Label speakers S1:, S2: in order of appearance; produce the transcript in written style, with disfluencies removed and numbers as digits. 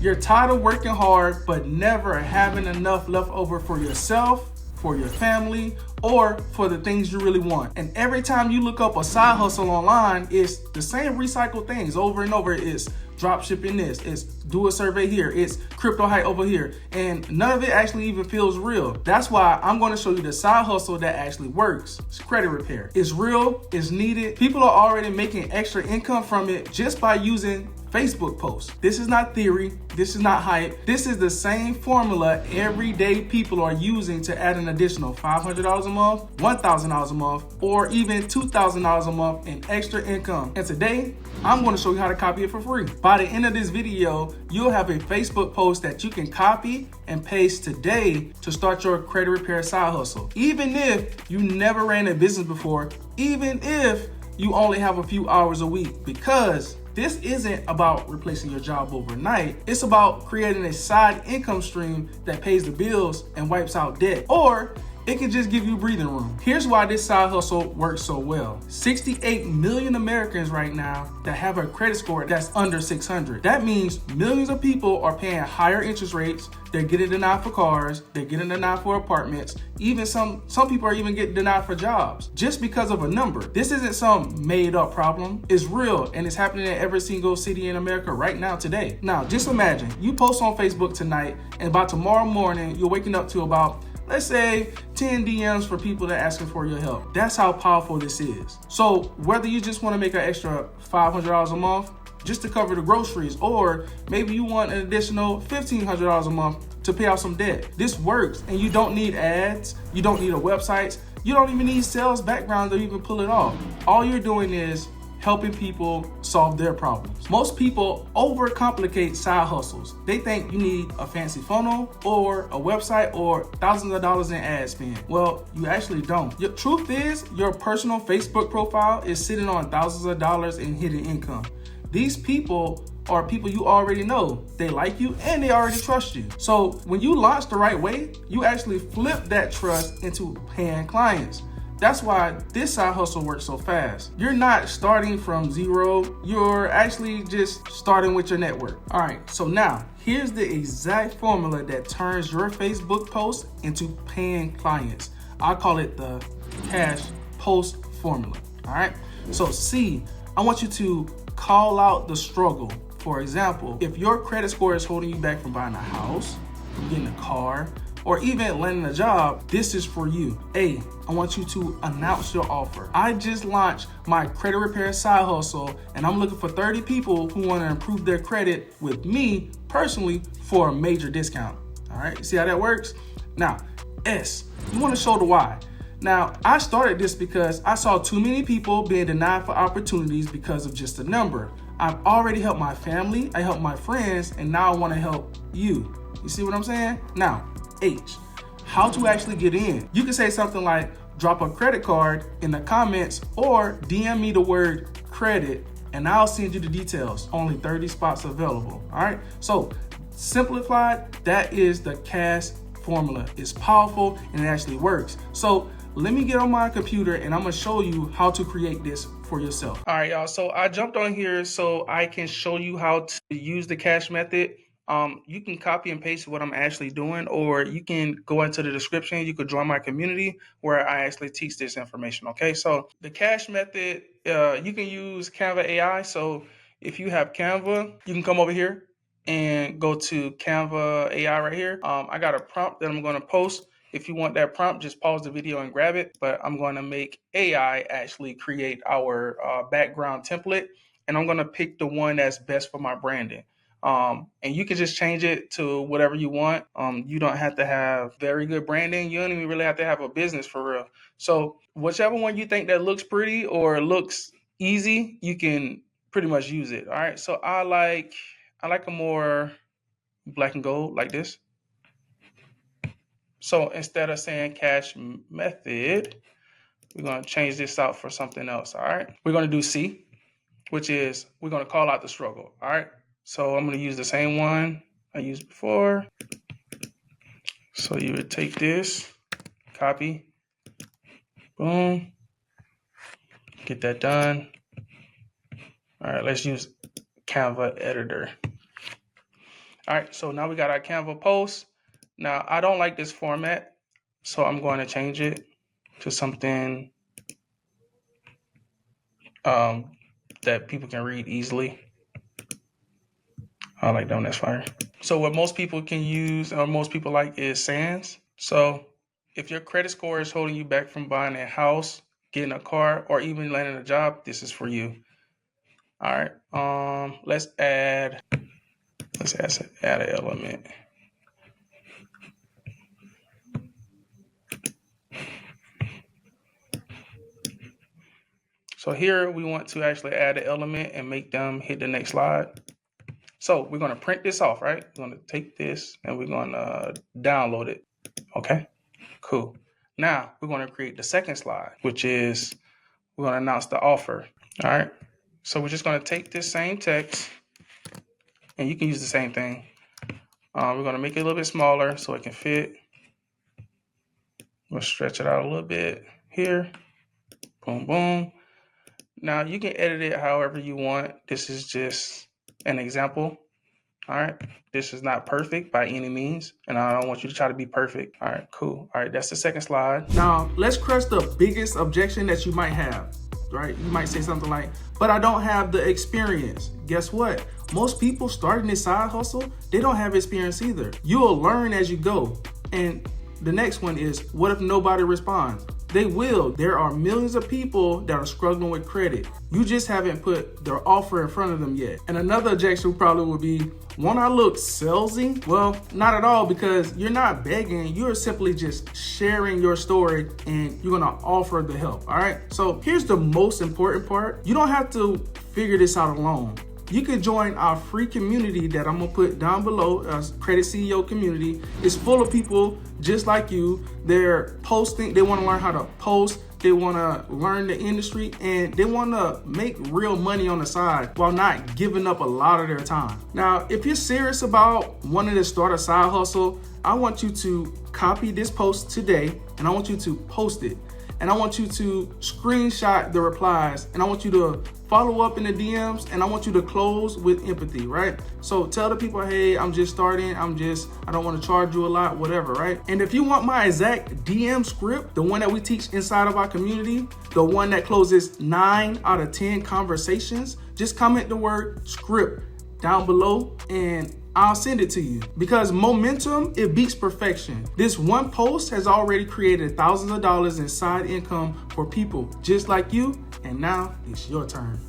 S1: You're tired of working hard, but never having enough left over for yourself, for your family, or for the things you really want. And every time you look up a side hustle online, it's the same recycled things over and over. It's drop shipping this, it's do a survey here, it's crypto hype over here, and none of it actually even feels real. That's why I'm going to show you the side hustle that actually works. It's credit repair. It's real, it's needed. People are already making extra income from it just by using Facebook posts. This is not theory. This is not hype. This is the same formula everyday people are using to add an additional $500 a month, $1,000 a month, or even $2,000 a month in extra income. And today, I'm going to show you how to copy it for free. By the end of this video, you'll have a Facebook post that you can copy and paste today to start your credit repair side hustle. Even if you never ran a business before, even if you only have a few hours a week, because this isn't about replacing your job overnight. It's about creating a side income stream that pays the bills and wipes out debt. Or it can just give you breathing room. Here's why this side hustle works so well. 68 million Americans right now that have a credit score that's under 600. That means millions of people are paying higher interest rates. They're getting denied for cars. They're getting denied for apartments. Even some people are even getting denied for jobs just because of a number. This isn't some made up problem. It's real, and it's happening in every single city in America right now today. Now, just imagine you post on Facebook tonight, and by tomorrow morning, you're waking up to about, let's say, 10 DMs for people that are asking for your help. That's how powerful this is. So whether you just want to make an extra $500 a month just to cover the groceries, or maybe you want an additional $1,500 a month to pay off some debt, this works. And you don't need ads. You don't need a website. You don't even need sales background to even pull it off. All you're doing is helping people solve their problems. Most people overcomplicate side hustles. They think you need a fancy funnel or a website or thousands of dollars in ad spend. Well, you actually don't. The truth is, your personal Facebook profile is sitting on thousands of dollars in hidden income. These people are people you already know. They like you and they already trust you. So when you launch the right way, you actually flip that trust into paying clients. That's why this side hustle works so fast. You're not starting from zero. You're actually just starting with your network. All right, so now here's the exact formula that turns your Facebook post into paying clients. I call it the cash post formula. All right, so C, I want you to call out the struggle. For example, if your credit score is holding you back from buying a house, from getting a car, or even landing a job, this is for you. A, I want you to announce your offer. I just launched my credit repair side hustle, and I'm looking for 30 people who want to improve their credit with me personally for a major discount. All right, see how that works? Now, S, you want to show the why. Now, I started this because I saw too many people being denied for opportunities because of just a number. I've already helped my family, I helped my friends, and now I want to help you. You see what I'm saying? Now, H, how to actually get in. You can say something like, drop a credit card in the comments or DM me the word credit and I'll send you the details. Only 30 spots available. All right. So simplified, that is the cash formula. It's powerful and it actually works. So let me get on my computer and I'm going to show you how to create this for yourself. All right, y'all. So I jumped on here so I can show you how to use the cash method. You can copy and paste what I'm actually doing, or you can go into the description. You could join my community where I actually teach this information. Okay, so the cash method, you can use Canva AI. So if you have Canva, you can come over here and go to Canva AI right here. I got a prompt that I'm going to post. If you want that prompt, just pause the video and grab it. But I'm going to make AI actually create our background template, and I'm going to pick the one that's best for my branding. And you can just change it to whatever you want. You don't have to have very good branding. You don't even really have to have a business for real. So whichever one you think that looks pretty or looks easy, you can pretty much use it. All right. So I like a more black and gold like this. So instead of saying cash method, we're going to change this out for something else. All right. We're going to do C, which is we're going to call out the struggle. All right. So I'm going to use the same one I used before. So you would take this, copy, boom, get that done. All right, let's use Canva editor. All right, so now we got our Canva post. Now, I don't like this format, so I'm going to change it to something that people can read easily. I like that, that's fire. So what most people can use, or most people like, is Sans. So if your credit score is holding you back from buying a house, getting a car, or even landing a job, this is for you. All right, let's add an element. So here we want to actually add an element and make them hit the next slide. So we're going to print this off, right? We're going to take this and we're going to download it. Okay, cool. Now we're going to create the second slide, which is we're going to announce the offer. All right. So we're just going to take this same text, and you can use the same thing. We're going to make it a little bit smaller so it can fit. We'll stretch it out a little bit here. Boom, boom. Now you can edit it however you want. This is just an example. All right. This is not perfect by any means, and I don't want you to try to be perfect. All right, cool. All right, that's the second slide. Now let's crush the biggest objection that you might have, right? You might say something like, but I don't have the experience. Guess what? Most people starting this side hustle, they don't have experience either. You'll learn as you go. And the next one is, what if nobody responds? They will. There are millions of people that are struggling with credit. You just haven't put their offer in front of them yet. And another objection probably would be, won't I look salesy? Well, not at all, because you're not begging. You're simply just sharing your story and you're gonna offer the help, all right? So here's the most important part. You don't have to figure this out alone. You can join our free community that I'm gonna put down below, Credit CEO community. It's full of people just like you. They're posting, they wanna learn how to post, they wanna learn the industry, and they wanna make real money on the side while not giving up a lot of their time. Now, if you're serious about wanting to start a side hustle, I want you to copy this post today, and I want you to post it. And I want you to screenshot the replies, and I want you to follow up in the DMs, and I want you to close with empathy, right? So tell the people, hey, I'm just starting, I don't want to charge you a lot, whatever, right? And if you want my exact DM script, the one that we teach inside of our community, the one that closes 9 out of 10 conversations, just comment the word script down below and I'll send it to you, because momentum, it beats perfection. This one post has already created thousands of dollars in side income for people just like you, and now it's your turn.